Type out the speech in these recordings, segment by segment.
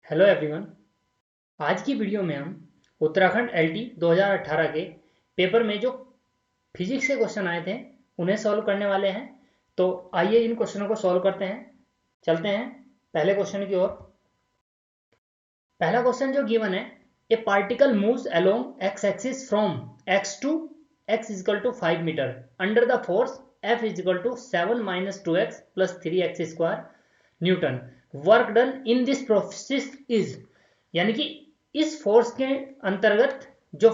Hello everyone. आज की video में हम उत्तराखंड एलटी 2018 के पेपर में जो फिजिक्स के क्वेश्चन आए थे उन्हें सॉल्व करने वाले हैं। तो आइए इन क्वेश्चनों को सॉल्व करते हैं। चलते हैं पहले क्वेश्चन की ओर। पहला क्वेश्चन जो गिवन है, a particle moves along x axis from x to x is equal to 5 metre under the force F is equal to 7 minus 2x plus 3x square newton. Work done in this process is, यानी कि इस force के अंतर्गत जो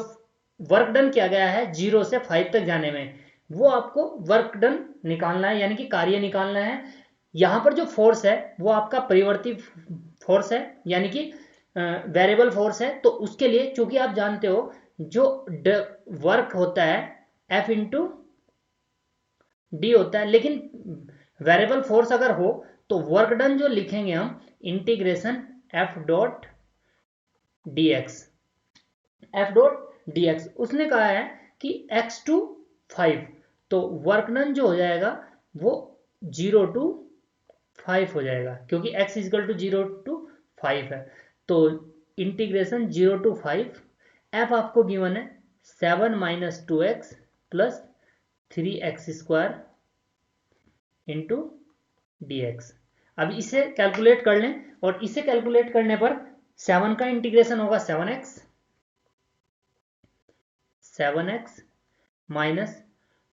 work done किया गया है 0 से 5 तक जाने में, वो आपको वर्क डन निकालना है, यानी कि कार्य निकालना है। यहां पर जो फोर्स है वो आपका परिवर्ती फोर्स है, यानी कि वेरिएबल फोर्स है। तो उसके लिए चूंकि आप जानते हो जो वर्क होता है एफ इंटू डी होता है, लेकिन वेरिएबल फोर्स अगर हो तो वर्क डन जो लिखेंगे हम integration F dot D x. F dot D x उसने कहा है कि एक्स टू 5, तो वर्क डन जो हो जाएगा वो 0 टू 5 हो जाएगा, क्योंकि x इजकल टू 0 टू 5 है। तो इंटीग्रेशन 0 टू 5, एफ आपको गिवन है 7 minus 2x plus 3x square into D x. अब इसे कैलकुलेट कर लें, और इसे कैलकुलेट करने पर 7 का इंटीग्रेशन होगा 7x minus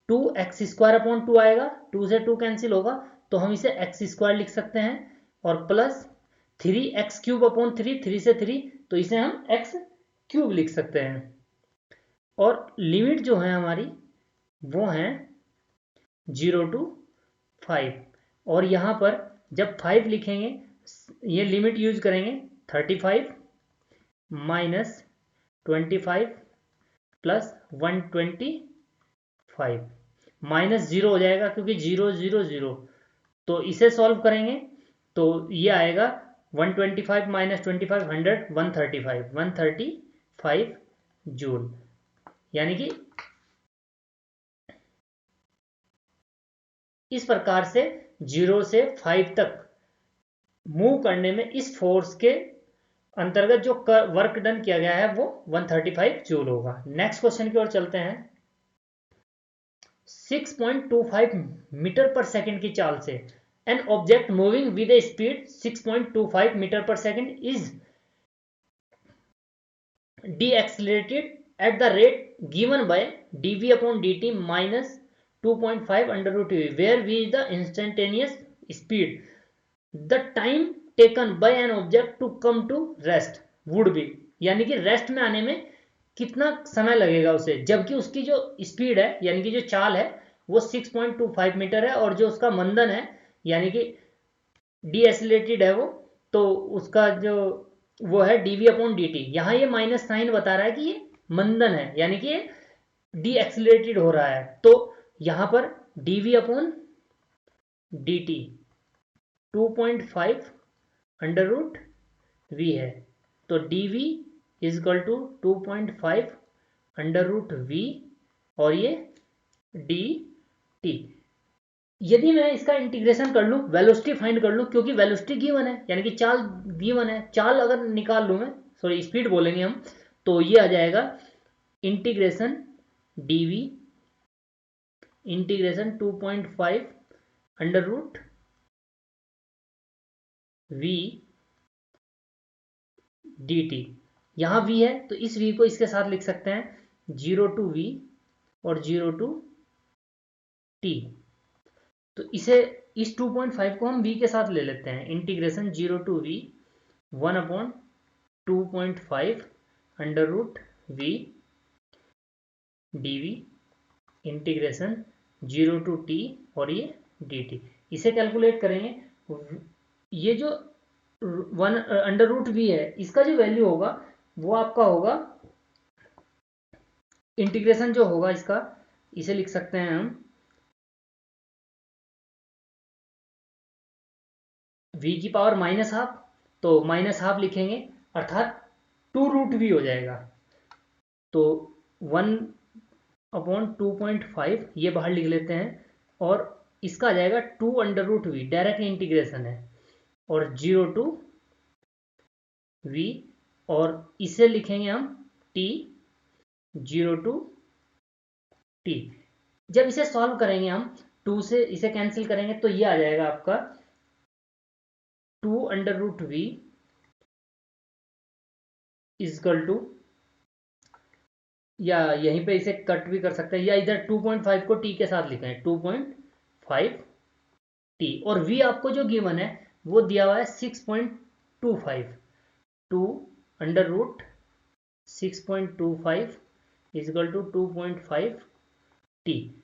2x square upon 2 आएगा, 2 से 2 कैंसिल होगा, तो हम इसे x स्क्वायर लिख सकते हैं, और प्लस 3x क्यूब अपॉन 3, 3 से 3, तो इसे हम x क्यूब लिख सकते हैं। और लिमिट जो है हमारी वो है 0 टू 5, और यहां पर जब 5 लिखेंगे ये लिमिट यूज करेंगे 35 माइनस 25 प्लस 125 माइनस 0 हो जाएगा, क्योंकि 0 0 0, तो इसे सॉल्व करेंगे तो ये आएगा 125 माइनस 25 100 135 जूल। यानी कि इस प्रकार से 0 से 5 तक मूव करने में इस फोर्स के अंतर्गत जो वर्क डन किया गया है वो 135 जूल होगा। नेक्स्ट क्वेश्चन की ओर चलते हैं। 6.25 मीटर पर सेकंड की चाल से an object moving with a speed 6.25 metre per second is de-accelerated at the rate given by dv upon dt minus 2.5 under root v, where v is the instantaneous speed. The time taken by an object to come to rest would be, यानी कि rest में आने में कितना समय लगेगा उसे, जबकि उसकी जो स्पीड है यानी कि जो चाल है वो 6.25 मीटर है, और जो उसका मंदन है यानी कि डीएसिलेटेड है वो, तो उसका जो वो है डीवी अपॉन डी टी। यहां ये माइनस साइन बता रहा है कि ये मंदन है, यानी कि ये डी एक्सिलेटेड हो रहा है। तो यहां पर DV upon D T 2.5 under root V है, तो DV is equal to 2.5 under root V, और ये डी टी। यदि मैं इसका इंटीग्रेशन कर लूं, वेलोसिटी फाइंड कर लूं, क्योंकि वेलोसिटी गिवन है यानी कि चाल गिवन है, चाल अगर निकाल लूं मैं, सॉरी स्पीड बोलेंगे हम, तो ये आ जाएगा integration DV integration 2.5 under root V D T. यहां वी है तो इस वी को इसके साथ लिख सकते हैं 0 टू वी और 0 टू टी। तो इसे इस 2.5 को हम v के साथ ले लेते हैं, integration 0 to V 1 upon 2.5 under root V D V integration 0 to T और ये डी टी। इसे कैलकुलेट करेंगे, ये जो 1 अंडर रूट वी है इसका जो वैल्यू होगा वो आपका होगा, इंटीग्रेशन जो होगा इसका, इसे लिख सकते हैं हम v की पावर माइनस हाफ, तो माइनस हाफ लिखेंगे अर्थात 2 रूट वी हो जाएगा। तो 1 अपॉन 2.5 ये बाहर लिख लेते हैं, और इसका आ जाएगा 2 under root V, direct integration है, और 0 टू v, और इसे लिखेंगे हम t 0 to t। जब इसे सॉल्व करेंगे हम 2 से इसे कैंसिल करेंगे तो ये आ जाएगा आपका 2 under root V is equal to, या यहीं पे इसे कट भी कर सकते हैं, या इधर 2.5 को टी के साथ लिखें 2.5 टी, और v आपको जो गिवन है वो दिया हुआ है 6.25, 2 under root 6.25 is equal to 2.5 T.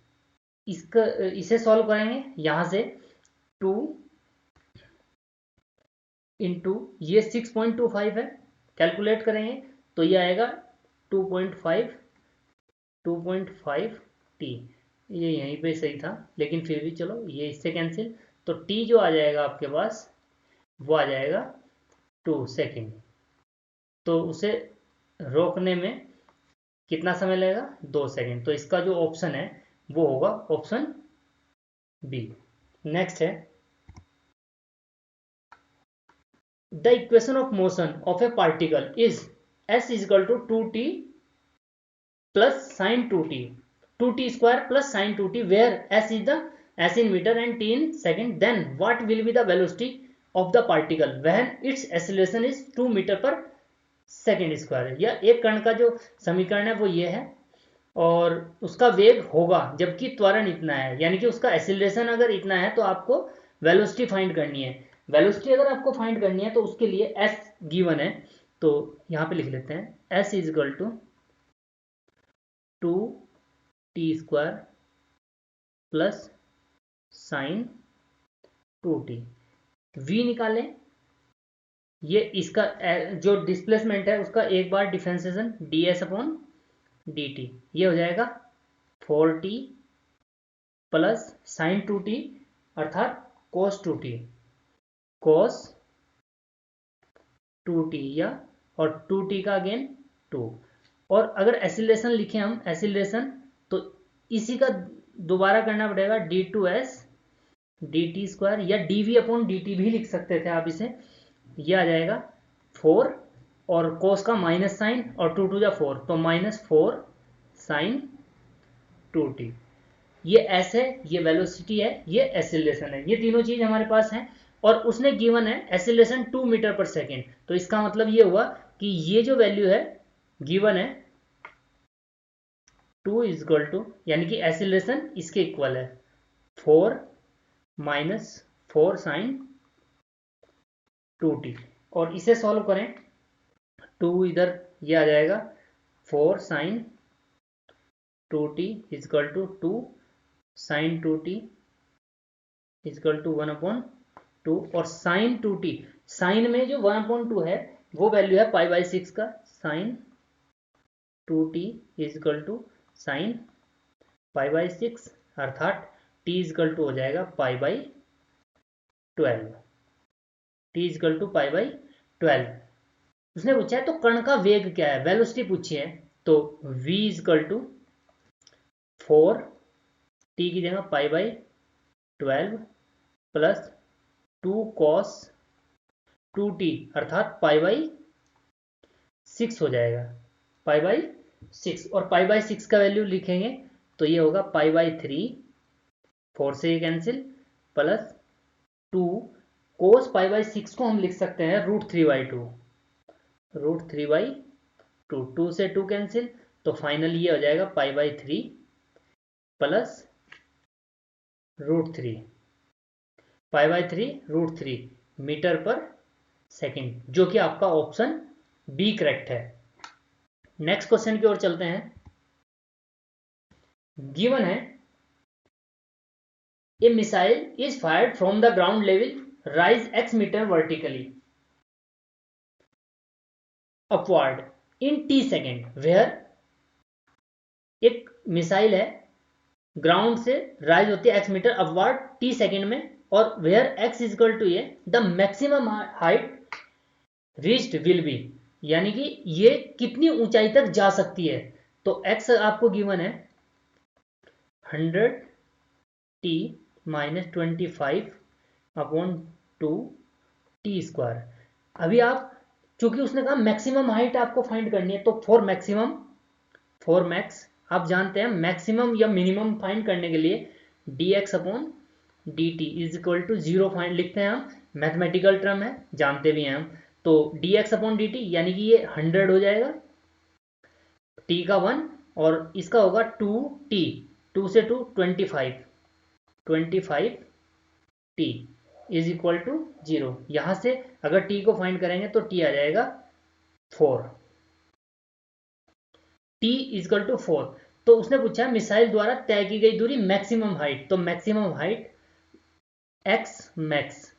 इसका इसे सॉल्व करेंगे यहां से 2 इंटू ये 6.25 है, कैलकुलेट करेंगे तो ये आएगा 2.5 टी। ये यहीं पे सही था लेकिन फिर भी चलो ये इससे कैंसिल, तो टी जो आ जाएगा आपके पास वो आ जाएगा 2 सेकेंड। तो उसे रोकने में कितना समय लगेगा, 2 सेकेंड। तो इसका जो ऑप्शन है वो होगा ऑप्शन बी। नेक्स्ट है the equation of motion of a particle is s is equal to 2t plus sine 2t, 2t square plus sine 2t, where s is the s in meter and t in second, then what will be the velocity of the particle when its acceleration is 2 metre पर second square. या एक कण का जो समीकरण है वो ये है, और उसका वेग होगा जबकि त्वरण इतना है, यानी कि उसका एक्सीलरेशन अगर इतना है तो आपको वेलोसिटी फाइंड करनी है। वेलोसिटी अगर आपको फाइंड करनी है तो उसके लिए s गिवन है, तो यहां पे लिख लेते हैं s is equal to 2t square plus sine 2t। v निकालें, ये इसका जो डिस्प्लेसमेंट है उसका एक बार डिफ्रेंसिएशन ds अपॉन dt, ये हो जाएगा 4t प्लस साइन 2t अर्थात cos 2t, cos 2t, या और 2t का अगेन 2। और अगर एसिलेशन लिखें हम एसिलेशन तो इसी का दोबारा करना पड़ेगा d2s dt स्क्वायर, या dv अपॉन dt भी लिख सकते थे आप इसे। यह आ जाएगा 4 और cos का माइनस साइन और 2 टू 4 तो -4 साइन 2t। ये s है, ये वेलोसिटी है, ये एसिलेशन है, ये तीनों चीज हमारे पास है। और उसने गिवन है एसिलेशन 2 मीटर पर सेकेंड, तो इसका मतलब ये हुआ कि ये जो वैल्यू है गिवन है 2 इजक्वल टू, यानी कि एसिलेशन इसके इक्वल है 4 माइनस 4 साइन 2t। और इसे सॉल्व करें 2 इधर ये आ जाएगा 4 sine 2t is equal to 2 sine 2t is equal to 1/2, और साइन 2t, साइन में जो 1/2 है वो वैल्यू है π/6 का, sign 2t is equal to sign π/6 अर्थात t इजक्वल टू हो जाएगा π/12, t इजक्वल टू π/12। उसने पूछा है तो कण का वेग क्या है, वेलोसिटी पूछी है, तो v इजक्वल टू 4 t की जगह π/12 प्लस 2 cos 2t अर्थात π/6 हो जाएगा, π/6, और π/6 का वैल्यू लिखेंगे तो ये होगा π/3, 4 से ये कैंसिल, प्लस 2 cos π/6 को हम लिख सकते हैं √3/2, √3/2, 2 से 2 कैंसिल, तो फाइनली ये हो जाएगा π/3 प्लस √3, π/3 मीटर पर सेकेंड, जो कि आपका ऑप्शन बी करेक्ट है। नेक्स्ट क्वेश्चन की ओर चलते हैं। गिवन है a missile is fired from the ground level rise x metre vertically upward in t second, where एक मिसाइल है ग्राउंड से राइज होती है x metre upward t second में, और वेयर x इजक्वल टू ये the maximum height reached will be, यानी कि ये कितनी ऊंचाई तक जा सकती है। तो x आपको गिवन है 100t minus 25 upon 2 T square. अभी आप चूंकि उसने कहा मैक्सिमम हाइट आपको फाइंड करनी है, तो फॉर मैक्स आप जानते हैं मैक्सिमम या मिनिमम फाइंड करने के लिए dx upon dt is equal to 0 find लिखते हैं हम, मैथमेटिकल टर्म है, जानते भी हैं हम। तो dx अपॉन dt यानी कि ये 100 हो जाएगा, t का 1 और इसका होगा 2t, 2 से 2 25 t इज इक्वल टू 0। यहां से अगर t को फाइंड करेंगे तो t आ जाएगा 4, t इज इक्वल टू 4। तो उसने पूछा मिसाइल द्वारा तय की गई दूरी मैक्सिमम हाइट, तो maximum height x max,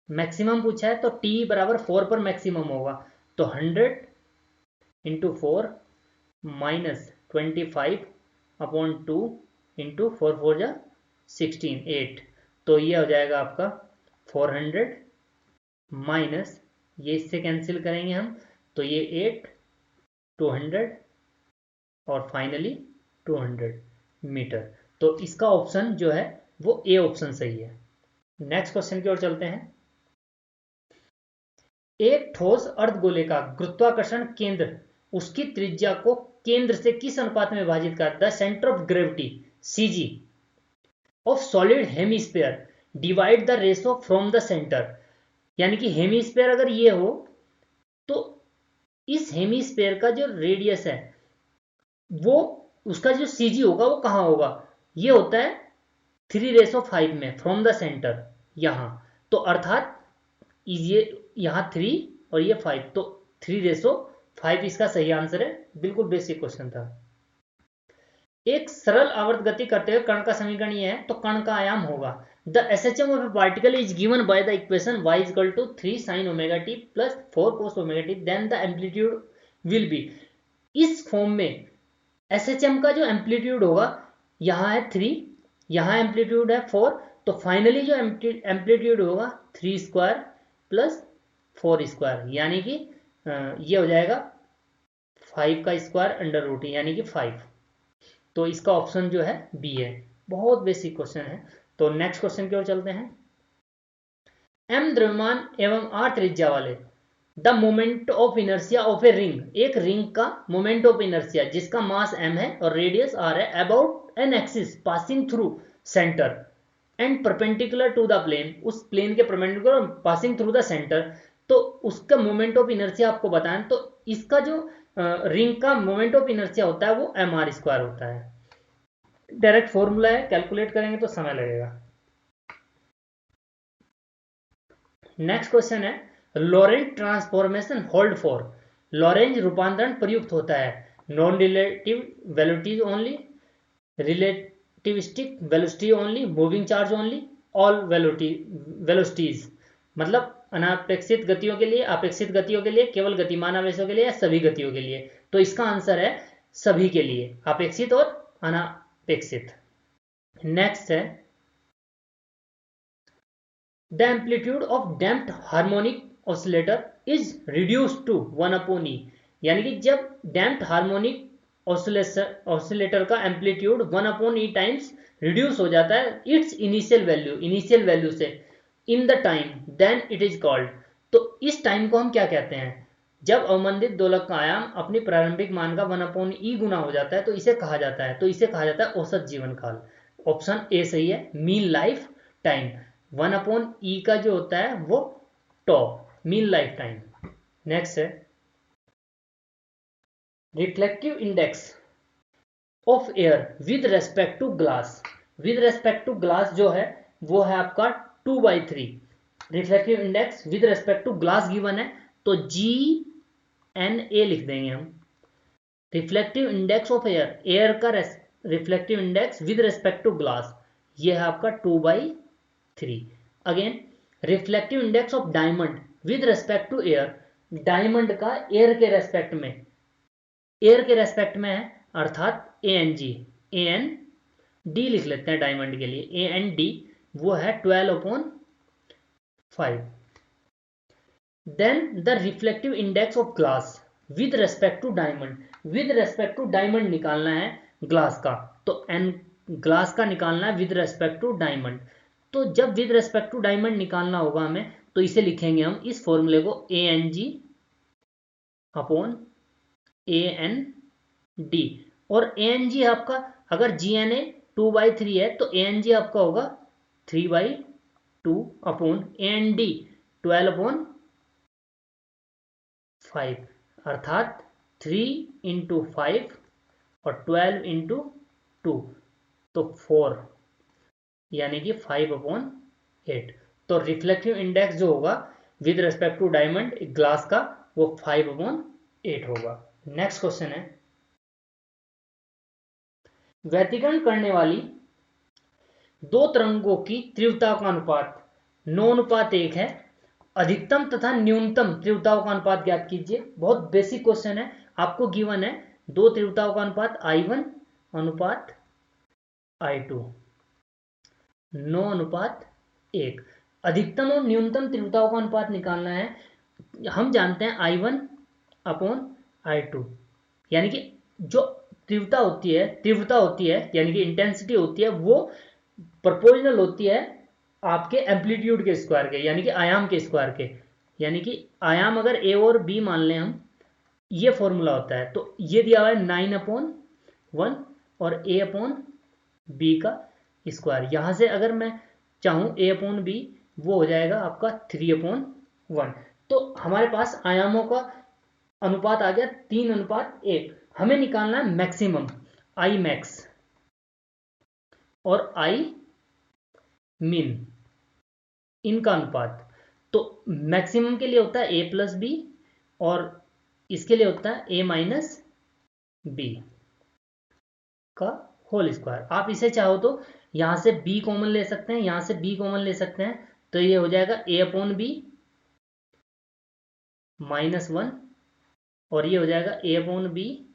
maximum पूछा है तो t बराबर 4 पर मैक्सिमम होगा, तो 100 इंटू 4 माइनस 25 अपॉन 2 इंटू 4 4 जा 16 8, तो ये हो जाएगा आपका 400 माइनस ये इससे कैंसिल करेंगे हम, तो ये 8 200 और फाइनली 200 मीटर। तो इसका ऑप्शन जो है वो ए ऑप्शन सही है। नेक्स्ट क्वेश्चन की ओर चलते हैं। एक ठोस अर्धगोले का गुरुत्वाकर्षण केंद्र उसकी त्रिज्या को केंद्र से किस अनुपात में विभाजित करता है? Centre of gravity CG of solid hemisphere divide the ratio from the centre. यानी कि हेमीस्फीयर अगर ये हो तो इस हेमीस्फीयर का जो रेडियस है वो उसका जो CG होगा वो कहां होगा? ये होता है 3/5 में फ्रॉम द सेंटर यहां, तो अर्थात ये यहां 3 और ये 5, तो 3/5 इसका सही आंसर है। बिल्कुल बेसिक क्वेश्चन था। एक सरल आवर्त गति करते हुए कण का समीकरण ये है, तो कण का आयाम होगा the SHM of a particle is given by the equation y equal to 3 sin omega T plus 4 cos omega T, then the amplitude will be. इस फॉर्म में SHM का जो एम्पलीट्यूड होगा यहां है 3, यहां एम्पलीट्यूड है 4, तो फाइनली जो एम्पलीट्यूड होगा 3 स्क्वायर प्लस 4 स्क्वायर, यानी कि ये हो जाएगा 5 का स्क्वायर अंडर रूट यानी कि 5। तो इसका ऑप्शन जो है बी है। बहुत बेसिक क्वेश्चन है। तो नेक्स्ट क्वेश्चन की ओर चलते हैं। m द्रव्यमान एवं r त्रिज्या वाले the moment of inertia of a ring, एक रिंग का मोमेंट ऑफ इनर्शिया जिसका मास m है और रेडियस r है, about an axis passing through centre and perpendicular to the plane, उस प्लेन के perpendicular passing through the centre, तो उसका मोमेंट ऑफ इनर्शिया आपको बताएं, तो इसका जो रिंग का मोमेंट ऑफ इनर्शिया होता है वो mr² होता है। डायरेक्ट फॉर्मूला है, कैलकुलेट करेंगे तो समय लगेगा। नेक्स्ट क्वेश्चन है Lorentz transformation hold for, Lorentz रूपांतरण प्रयुक्त होता है non relative velocities only, relativistic velocity only, moving charge only, all velocities, मतलब अनापेक्षित गतियों के लिए, अपेक्षित गतियों के लिए, केवल गतिमान आवेशों के लिए या सभी गतियों के लिए। तो इसका आंसर है सभी के लिए, अपेक्षित और अनापेक्षित। नेक्स्ट है the amplitude of damped harmonic oscillator is reduced to 1/E, यानी कि जब डैम्प्ड हार्मोनिक ऑसिलेटर का एम्पलीट्यूड 1/E टाइम्स रिड्यूस हो जाता है इट्स इनिशियल वैल्यू से in the time, then it is called. तो इस टाइम को हम क्या कहते हैं? जब अवमंदित दोलक का आयाम अपनी प्रारंभिक मान का 1/E गुना हो जाता है तो इसे कहा जाता है, औसत जीवन काल। ऑप्शन ए सही है, मीन लाइफ टाइम। 1/E का जो होता है वो top, mean lifetime. Next है reflective index of air with respect to glass, with respect to glass जो है वो है आपका 2/3। Reflective index with respect to glass given है तो GNA लिख देंगे हम। Reflective index of air, air का reflective index with respect to glass, ये है आपका 2/3। Again reflective index of diamond with respect to air, diamond का एयर के रेस्पेक्ट में, एयर के रेस्पेक्ट में है अर्थात ANG, AND लिख लेते हैं डायमंड के लिए, AND वो है 12/5। Then the reflective index of glass with respect to diamond, with respect to diamond निकालना है ग्लास का, तो n ग्लास का निकालना है विद रेस्पेक्ट टू डायमंड। तो जब विद रेस्पेक्ट टू डायमंड निकालना होगा हमें तो इसे लिखेंगे हम इस फॉर्मूले को ANG upon A N D. और ए एन जी आपका, अगर जी एन ए 2/3 है तो ए एन जी आपका होगा 3/2 अपॉन ए एन डी 12/5, अर्थात 3 × 5 और 12 × 2 तो 4, यानी कि 5/8। तो रिफ्लेक्टिव इंडेक्स जो होगा with respect to diamond glass का वो 5/8 होगा। नेक्स्ट क्वेश्चन है, व्यतिकरण करने वाली दो तरंगों की तीव्रता का अनुपात 9:1 है। अधिकतम तथा न्यूनतम तीव्रताओं का अनुपात ज्ञात कीजिए। बहुत बेसिक क्वेश्चन है, आपको गिवन है दो तीव्रताओं का अनुपात I1 अनुपात I2 9:1। अधिकतम और न्यूनतम तीव्रताओं का अनुपात निकालना है। हम जानते हैं I1/I2, यानी कि जो तीव्रता होती है यानी कि इंटेंसिटी होती है वो प्रोपोर्शनल होती है आपके एम्पलीट्यूड के स्क्वायर के, यानी कि आयाम के स्क्वायर के। यानी कि आयाम अगर ए और बी मान लें हम, ये फॉर्मूला होता है। तो ये दिया हुआ है 9/1 और a/b का स्क्वायर। यहां से अगर मैं चाहूं a/b, वो हो जाएगा आपका 3/1। तो हमारे पास आयामों का अनुपात आ गया 3:1। हमें निकालना है मैक्सिमम, आई मैक्स और आई मिन, इनका अनुपात। तो मैक्सिमम के लिए होता है a+b और इसके लिए होता है a-b का होल स्क्वायर। आप इसे चाहो तो यहां से b कॉमन ले सकते हैं, यहां से b कॉमन ले सकते हैं, तो ये हो जाएगा a/b -1 और ये हो जाएगा a/b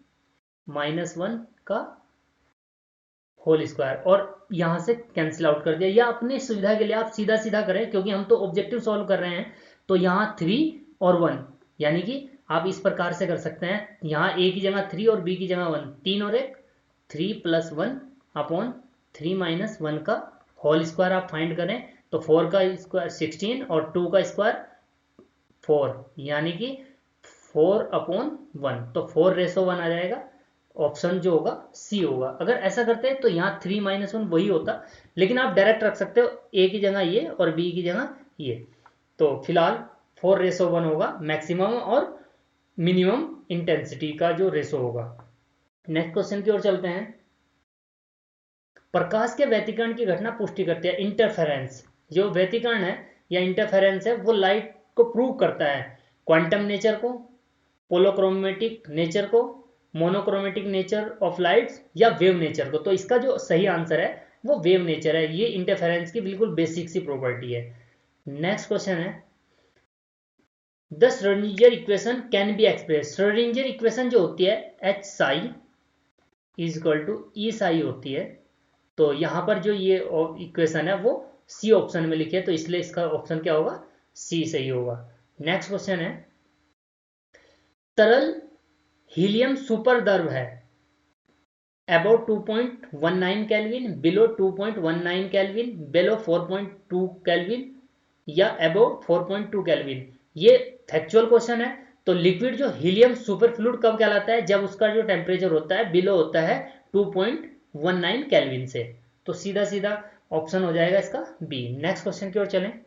-1 का होल स्क्वायर। और यहां से कैंसिल आउट कर दिया, या अपनी सुविधा के लिए आप सीधा सीधा करें, क्योंकि हम तो ऑब्जेक्टिव सॉल्व कर रहे हैं। तो यहां 3 और 1, यानी कि आप इस प्रकार से कर सकते हैं, यहां a की जगह 3 और b की जगह 1, 3 और 1 3 + 1 अपॉन 3 - 1 का होल स्क्वायर आप फाइंड करें। तो 4 का स्क्वायर 16 और 2 का स्क्वायर 4, यानी कि 4/1, तो 4:1 आ जाएगा। ऑप्शन जो होगा सी होगा। अगर ऐसा करते हैं तो यहाँ 3 - 1 वही होता, लेकिन आप डायरेक्ट रख सकते हो ए की जगह ये और बी की जगह ये। तो फिलहाल 4:1 होगा मैक्सिमम और मिनिमम इंटेंसिटी का जो रेशो होगा। नेक्स्ट क्वेश्चन की ओर चलते हैं। प्रकाश के व्यतिकरण की घटना पुष्टि करती है इंटरफेरेंस। जो व्यतिकरण है या इंटरफेरेंस है वो लाइट को प्रूव करता है क्वांटम नेचर को, पोलोक्रोमेटिक नेचर को, मोनोक्रोमेटिक नेचर ऑफ लाइट्स या वेव नेचर को। तो इसका जो सही आंसर है वो वेव नेचर है। ये इंटरफेरेंस की बिल्कुल बेसिक सी प्रॉपर्टी है। नेक्स्ट क्वेश्चन है, the Schrodinger equation can be express. Schrodinger equation जो होती है एच साई = ई साई होती है। तो यहां पर जो ये इक्वेशन है वो सी ऑप्शन में लिखी है, तो इसलिए इसका ऑप्शन क्या होगा, सी सही होगा। नेक्स्ट क्वेश्चन है, तरल हीलियम सुपर द्रव है about 2.19 kelvin, below 2.19 kelvin, below 4.2 kelvin या अबाउट 4.2 केल्विन। ये फैक्चुअल क्वेश्चन है। तो लिक्विड जो हीलियम सुपर फ्लूइड कब कहलाता है, जब उसका जो टेम्परेचर होता है बिलो होता है 2.19 केल्विन से। तो सीधा सीधा ऑप्शन हो जाएगा इसका बी। नेक्स्ट क्वेश्चन की ओर चलें।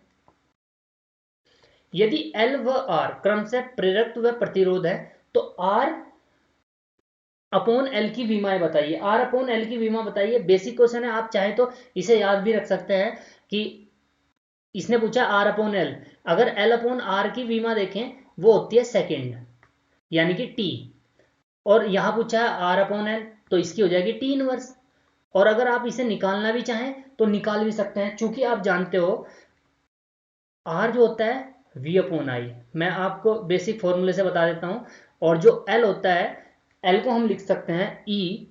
यदि एल व आर क्रम से प्रेरकत्व व प्रतिरोध है तो आर अपॉन एल की विमाएं बताइए। आर अपॉन एल की विमा बताइए। बेसिक क्वेश्चन है, आप चाहे तो इसे याद भी रख सकते हैं कि इसने पूछा आर अपॉन एल। अगर एल अपॉन आर की विमा देखें वो होती है सेकेंड, यानी कि टी, और यहां पूछा है आर अपॉन एल तो इसकी हो जाएगी टी इनवर्स। और अगर आप इसे निकालना भी चाहें तो निकाल भी सकते हैं, चूंकि आप जानते हो आर जो होता है वी अपॉन आई। मैं आपको बेसिक फॉर्मूले से बता देता हूं। और जो एल होता है, एल को हम लिख सकते हैं ई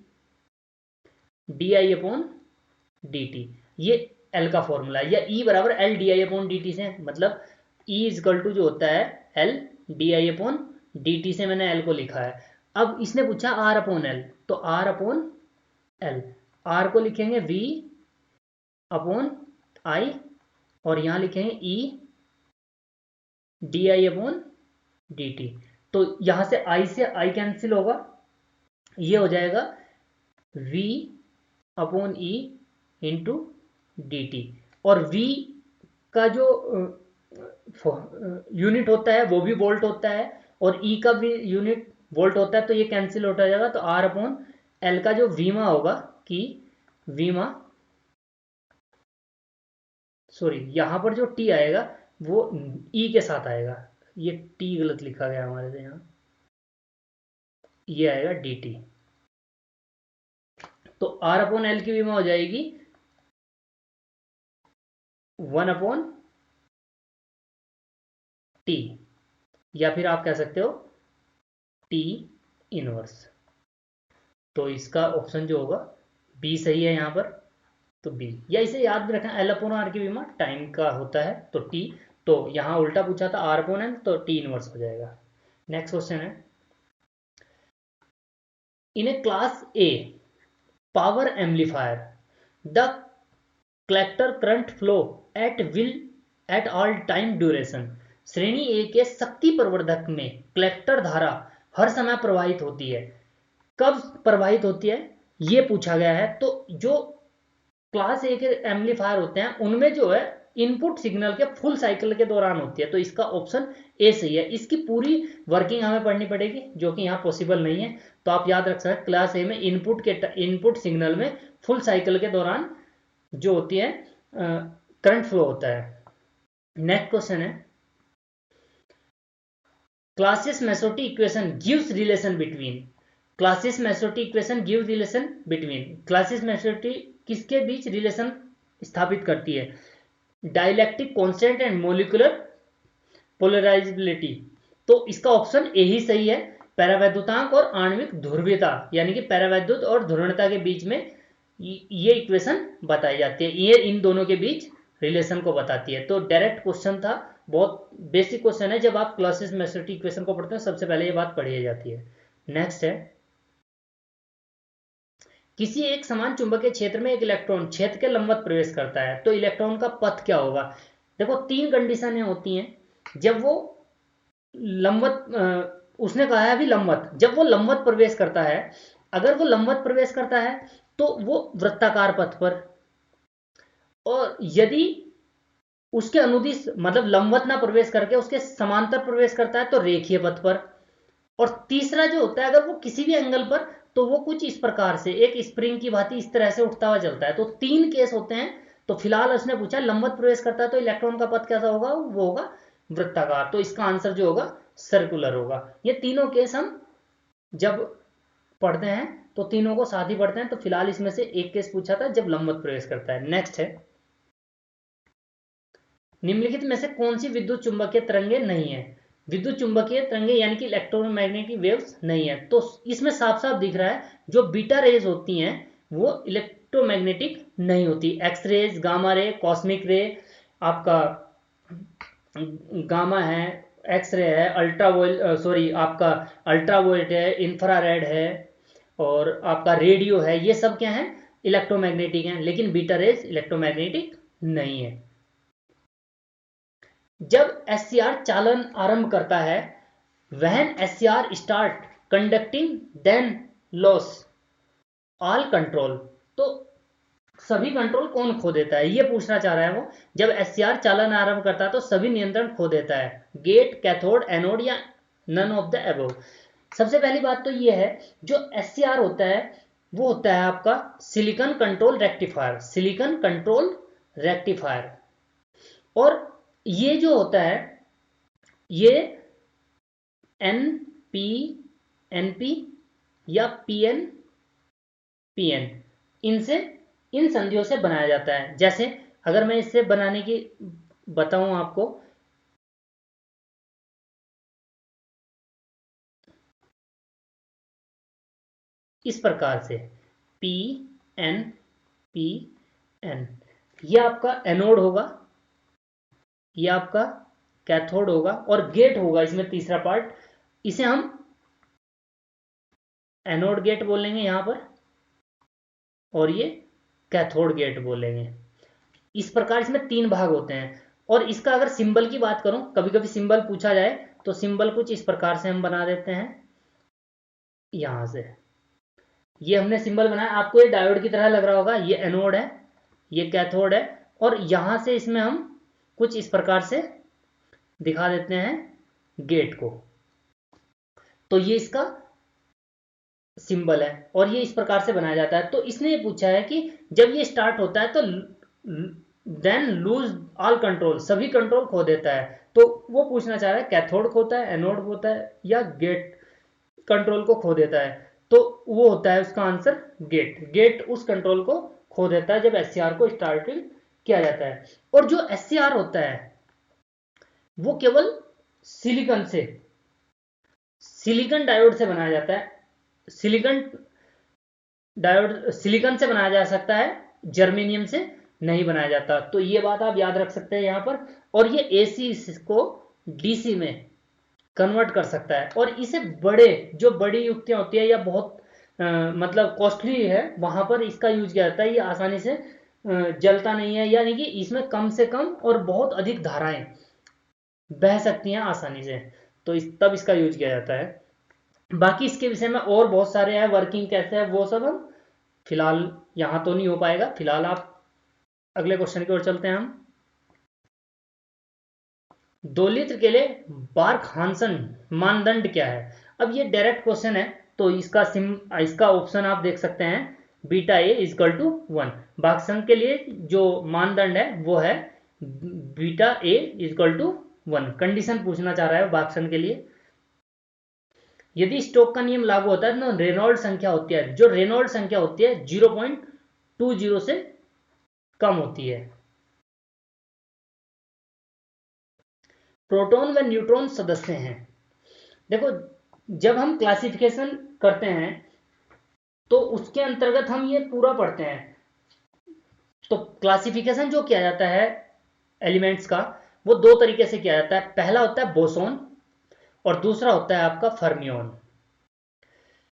di/dt। ये एल का फॉर्मूला है, या ई बराबर एल di/dt से, मतलब ई इजकल टू जो होता है एल di/dt से मैंने एल को लिखा है। अब इसने पूछा आर अपॉन एल, तो आर अपॉन एल, आर को लिखेंगे वी अपॉन आई और यहां लिखेंगे ई di/dt। तो यहां से आई कैंसिल होगा, ये हो जाएगा v upon E into D T, और v का जो यूनिट होता है वो भी वोल्ट होता है, और ई का भी यूनिट वोल्ट होता है, तो ये कैंसिल हो जाएगा। तो आर अपॉन एल का जो वीमा होगा, कि वीमा, सॉरी यहां पर जो टी आएगा वो ई के साथ आएगा, ये टी गलत लिखा गया हमारे से यहाँ, ये आएगा डी टी। तो आर अपॉन एल की वीमा हो जाएगी 1 अपॉन टी, या फिर आप कह सकते हो टी इनवर्स। तो इसका ऑप्शन जो होगा बी सही है यहाँ पर, तो बी। या इसे याद भी रखना, एल अपॉन आर की बीमा टाइम का होता है, तो टी, तो यहाँ उल्टा पूछा था आर अपॉन एल, तो टी इनवर्स हो जाएगा। नेक्स्ट क्वेश्चन है, in a class A power amplifier the collector current flow at will at all time duration. श्रेणी ए के शक्ति प्रवर्धक में कलेक्टर धारा हर समय प्रवाहित होती है, कब प्रवाहित होती है ये पूछा गया है। तो जो क्लास ए के एम्पलीफायर होते हैं उनमें जो है इनपुट सिग्नल के फुल साइकिल के दौरान होती है, तो इसका ऑप्शन ए सही है। इसकी पूरी वर्किंग हमें पढ़नी पड़ेगी, जो कि यहाँ पॉसिबल नहीं है, तो आप याद रख सकते हैं क्लास ए में इनपुट सिग्नल में फुल साइकिल के दौरान जो होती है करंट फ्लो होता है। नेक्स्ट क्वेश्चन है, Clausius Mossotti equation gives relation between, Clausius Mossotti equation give relation between, Clausius Mossotti किसके बीच रिलेशन स्थापित करती है, dielectric constant and molecular polarisability. तो इसका ऑप्शन ए ही सही है, परावैद्युतांक और आणविक ध्रुवीयता, यानी कि परावैद्युत और ध्रुवणता के बीच में ये इक्वेशन बताई जाती है, ये इन दोनों के बीच रिलेशन को बताती है। तो डायरेक्ट क्वेश्चन था, बहुत बेसिक क्वेश्चन है, जब आप क्लासियस-मेसोटी इक्वेशन को पढ़ते हैं सबसे पहले ये बात पढ़ी जाती है। नेक्स्ट है, किसी एक समान चुंबकीय क्षेत्र में एक इलेक्ट्रॉन क्षेत्र के लंबवत प्रवेश करता है, तो इलेक्ट्रॉन का पथ क्या होगा। देखो 3 कंडीशनें होती हैं, जब वो लंबवत, उसने कहा है अभी लंबवत, जब वो लंबवत प्रवेश करता है, अगर वो लंबवत प्रवेश करता है तो वो वृत्ताकार पथ पर, और यदि उसके अनुदिश मतलब लंबवत ना प्रवेश करके उसके समांतर प्रवेश करता है तो रेखीय पथ पर, और तीसरा जो होता है अगर वो किसी भी एंगल पर, तो वो कुछ इस प्रकार से एक स्प्रिंग की भांति इस तरह से उठता हुआ चलता है। तो 3 केस होते हैं, तो फिलहाल उसने पूछा लंबवत प्रवेश करता है तो इलेक्ट्रॉन का पथ कैसा होगा, वो होगा वृत्ताकार, तो इसका आंसर जो होगा सर्कुलर होगा। ये तीनों केस हम जब पढ़ते हैं तो तीनों को साथ ही पढ़ते हैं, तो फिलहाल इसमें से एक केस पूछा था जब लंबवत प्रवेश करता है। नेक्स्ट है, निम्नलिखित में से कौन सी विद्युत चुंबकीय तरंगे नहीं है, विद्युत चुंबकीय तरंगे यानी कि इलेक्ट्रोमैग्नेटिक वेव्स नहीं है। तो इसमें साफ साफ दिख रहा है जो बीटा रेज होती हैं वो इलेक्ट्रोमैग्नेटिक नहीं होती, X rays, gamma ray, cosmic ray, आपका गामा है, एक्स रे है, आपका अल्ट्रावायलेट है, इंफ्रारेड है, और आपका रेडियो है, ये सब क्या है इलेक्ट्रोमैग्नेटिक हैं, लेकिन बीटा रेज इलेक्ट्रोमैग्नेटिक नहीं है। जब एससीआर चालन आरंभ करता है, when SCR start conducting then loss all control, तो सभी कंट्रोल कौन खो देता है, ये पूछना चाह रहा है वो। जब एससीआर चालन आरंभ करता है तो सभी नियंत्रण खो देता है, गेट, कैथोड, एनोड या नन ऑफ द अबव। सबसे पहली बात तो ये है, जो एससीआर होता है वो होता है आपका silicon control rectifier, silicon control rectifier, और ये जो होता है ये एनपी, एनपी या पीएन, पीएन, इनसे, इन संधियों से बनाया जाता है। जैसे अगर मैं इससे बनाने की बताऊं आपको, इस प्रकार से पी एन, पी एन, ये आपका एनोड होगा, ये आपका कैथोड होगा, और गेट होगा इसमें तीसरा पार्ट, इसे हम एनोड गेट बोलेंगे यहां पर, और ये कैथोड गेट बोलेंगे। इस प्रकार इसमें 3 भाग होते हैं। और इसका अगर सिंबल की बात करूं, कभी कभी सिंबल पूछा जाए तो सिंबल कुछ इस प्रकार से हम बना देते हैं। यहां से ये हमने सिंबल बनाया, आपको ये डायोड की तरह लग रहा होगा, ये एनोड है, ये कैथोड है, और यहां से इसमें हम कुछ इस प्रकार से दिखा देते हैं गेट को। तो ये इसका सिंबल है और ये इस प्रकार से बनाया जाता है। तो इसने ये पूछा है कि जब ये स्टार्ट होता है तो देन लूज ऑल कंट्रोल, सभी कंट्रोल खो देता है। तो वो पूछना चाह रहा है कैथोड खोता है, एनोड खोता है, या गेट कंट्रोल को खो देता है। तो वो होता है उसका आंसर गेट। गेट उस कंट्रोल को खो देता है जब एससीआर को स्टार्टिंग किया जाता है। और जो एससीआर होता है वो केवल सिलिकॉन से, सिलिकॉन डायोड से बनाया जाता है। सिलिकॉन डायोड सिलिकॉन से बनाया जा सकता है, जर्मेनियम से नहीं बनाया जाता। तो ये बात आप याद रख सकते हैं यहां पर। और ये एसी को डीसी में कन्वर्ट कर सकता है। और इसे बड़े जो बड़ी युक्तियां होती है या बहुत मतलब कॉस्टली है वहां पर इसका यूज किया जाता है। ये आसानी से जलता नहीं है, यानी कि इसमें कम से कम और बहुत अधिक धाराएं बह सकती हैं आसानी से। तो तब इसका यूज किया जाता है। बाकी इसके विषय में और बहुत सारे हैं, वर्किंग कैसे है वो सब हम फिलहाल यहां तो नहीं हो पाएगा। फिलहाल आप अगले क्वेश्चन की ओर चलते हैं हम। 2 लीटर के लिए बार्क हानसन मानदंड क्या है? अब ये डायरेक्ट क्वेश्चन है, तो इसका ऑप्शन आप देख सकते हैं, beta A is equal to 1। Barkhausen के लिए जो मानदंड है वो है beta A is equal to 1। Condition पूछना चाह रहा है बार्कसन के लिए। यदि स्टोक का नियम लागू होता है तो रेनॉल्ड संख्या होती है, जो रेनॉल्ड संख्या होती है 0.20 से कम होती है। प्रोटॉन व न्यूट्रॉन सदस्य हैं। देखो, जब हम क्लासिफिकेशन करते हैं तो उसके अंतर्गत हम ये पूरा पढ़ते हैं। तो क्लासिफिकेशन जो किया जाता है एलिमेंट्स का, वो 2 तरीके से किया जाता है। पहला होता है बोसोन और दूसरा होता है आपका फर्मियोन।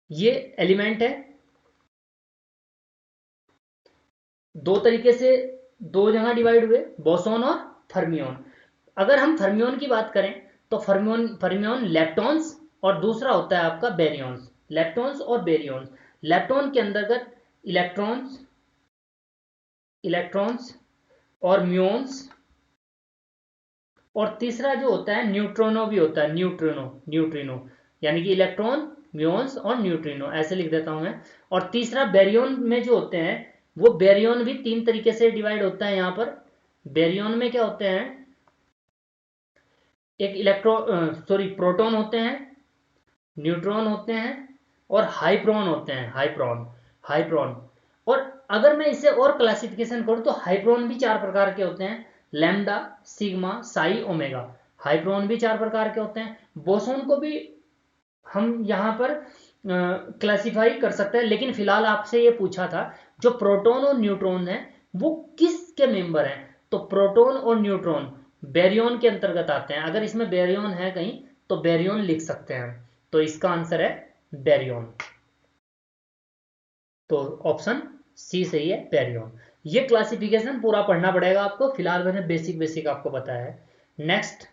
ये एलिमेंट है, 2 तरीके से 2 जगह डिवाइड हुए, बोसोन और फर्मियोन। अगर हम फर्मियोन की बात करें तो फर्मियोन लेप्टॉन्स और दूसरा होता है आपका बेरियॉन्स। लेप्टॉन्स और बेरियॉन्स, लेप्टॉन के अंतर्गत इलेक्ट्रॉन्स इलेक्ट्रॉन्स और म्यून्स, और तीसरा जो होता है न्यूट्रोनो भी होता है, न्यूट्रिनो यानी कि इलेक्ट्रॉन, म्यून्स और न्यूट्रिनो, ऐसे लिख देता हूं मैं। और तीसरा बेरियन में जो होते हैं, वो बेरियन भी 3 तरीके से डिवाइड होता है। यहां पर बेरियन में क्या होते हैं, एक प्रोटॉन होते हैं, न्यूट्रॉन होते हैं और हाइप्रोन होते हैं। हाइप्रोन। और अगर मैं इसे और क्लासिफिकेशन करूं तो हाइप्रोन भी 4 प्रकार के होते हैं, लैम्डा, सिग्मा, साई, ओमेगा। हाइप्रोन भी 4 प्रकार के होते हैं। बोसोन को भी हम यहां पर क्लासिफाई कर सकते हैं, लेकिन फिलहाल आपसे ये पूछा था जो प्रोटॉन और न्यूट्रॉन है वो किसके मेंबर हैं। तो प्रोटॉन और न्यूट्रॉन बेरियन के अंतर्गत आते हैं। अगर इसमें बेरियन है कहीं तो बेरियन लिख सकते हैं। तो इसका आंसर है बेरियन। तो ऑप्शन सी सही है, बेरियन। ये क्लासिफिकेशन पूरा पढ़ना पड़ेगा आपको, फिलहाल मैंने बेसिक बेसिक आपको बताया है। नेक्स्ट,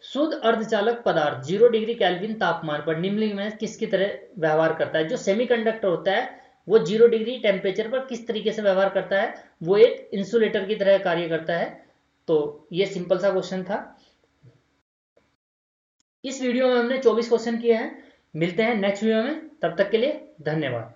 शुद्ध अर्धचालक पदार्थ 0 डिग्री केल्विन तापमान पर निम्नलिखित में किसकी तरह व्यवहार करता है? जो सेमीकंडक्टर होता है वो 0 डिग्री टेम्परेचर पर किस तरीके से व्यवहार करता है? वो एक इंसुलेटर की तरह कार्य करता है। तो ये सिंपल सा क्वेश्चन था। इस वीडियो में हमने 24 क्वेश्चन किए हैं। मिलते हैं नेक्स्ट वीडियो में, तब तक के लिए धन्यवाद।